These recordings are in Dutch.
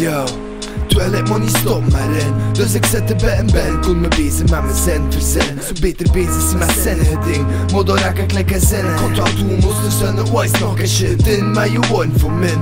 Yo, toilet moet niet stoppen maar in. Dus ik zet de bed in bed, kon me bezig met mijn zin verzinnen. Zo beter bezig zijn met zinnige ding. Maar dan raak ik lekker zinnen. Komt wat doen, moest de zonne voice nog een shit in. Maar je woont voor min.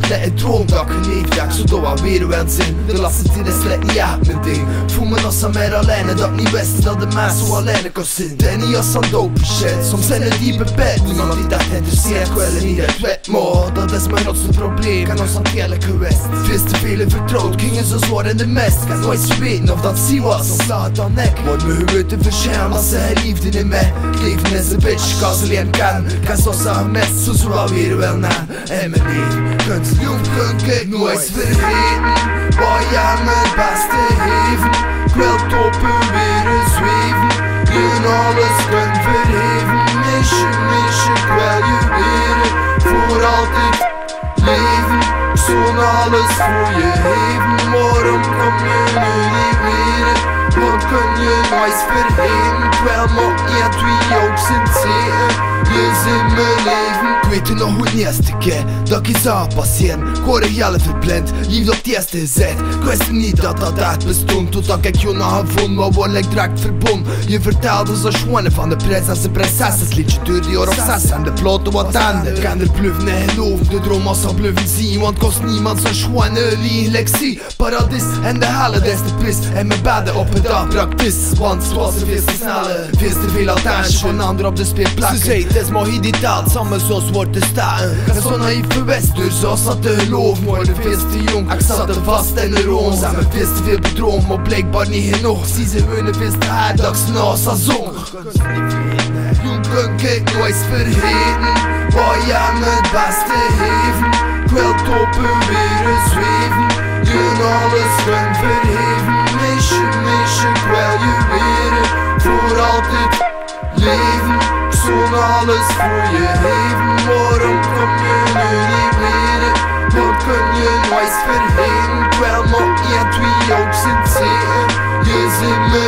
Let een droom dat ik geleefd heb, zodat wel weer wel zin. De laatste tijd is slecht niet uit mijn ding. Voel me als aan mij alleen, dat ik niet wist dat de mens zo alleen kon zijn. En niet als aan dope shit, soms zijn er die beperkt. Niemand die dat interesseert, ik wil niet het wet. Maar dat is mijn grootste probleem, kan ons aan het eerlijk geweest. Veel te velen vertrouwd, gingen zo zwaar in de mist. Kan nooit weten of dat zie was, of slaat dan ik. Maar me geweten verschijnen als ze liefde in mij. Leven is een bitch, kan ze leren kennen. Kan zoals ze gemist, zo zo alweer wel na. En mijn leven, kunt ik nooit vergeten. Waar jij mijn beste geven. Ik wil toppen weer zweven. Je alles kunt verheven. Meisje, ik wil je leren. Voor altijd leven. Ik zo'n alles voor je geven. Waarom kom je nu niet meer? Wat kun je nooit vergeten? Ik wil maar 1, 2 ook zijn zegen. Je zit mijn leven. Ik weet nog hoe het eerste keer dat ik iets zou passeren. Ik word heel verblind, liefde op het eerste gezicht. Ik wist niet dat dat echt bestond, totdat ik je nog gevonden, maar word ik direct verbonden. Je vertelde zo schoenen van de prins en de prinses. Liedje duurde jaar of 6 en de ploten wat tanden. Ik kan er bluffen en geloven, de droom als ze bluffen zien. Want kost niemand zo schoenen liegelijk zie. Paradis en de helle, des de pris. En mijn bedden op een dag praktisch. Want het was er veel te snelle, veel te veel attentie van anderen op de speelplaats. Ze zei het is maar hier die taal, samen zoals wordt te staan. En zo naïef verwest, dus als dat te geloven. Maar de veel te jong, ik zat er vast in de room. Ze hebben veel te veel bedroomd, maar blijkbaar niet genoeg. Zie ze wonen veel te hard, dat ik s'nachts al zong. Jong kun ik nooit vergeten. Waar jij me het beste geven. Ik wil toppen weer zweven. Je alles kunt verheven. Meisje, ik wil je leren. Voor altijd leven. Ik zo'n alles voor je geven. Waarom kom je nu niet meer? Wat kun je nooit vergeten? Ik wil maar 1, 2 ook zijn zegen. Je zit me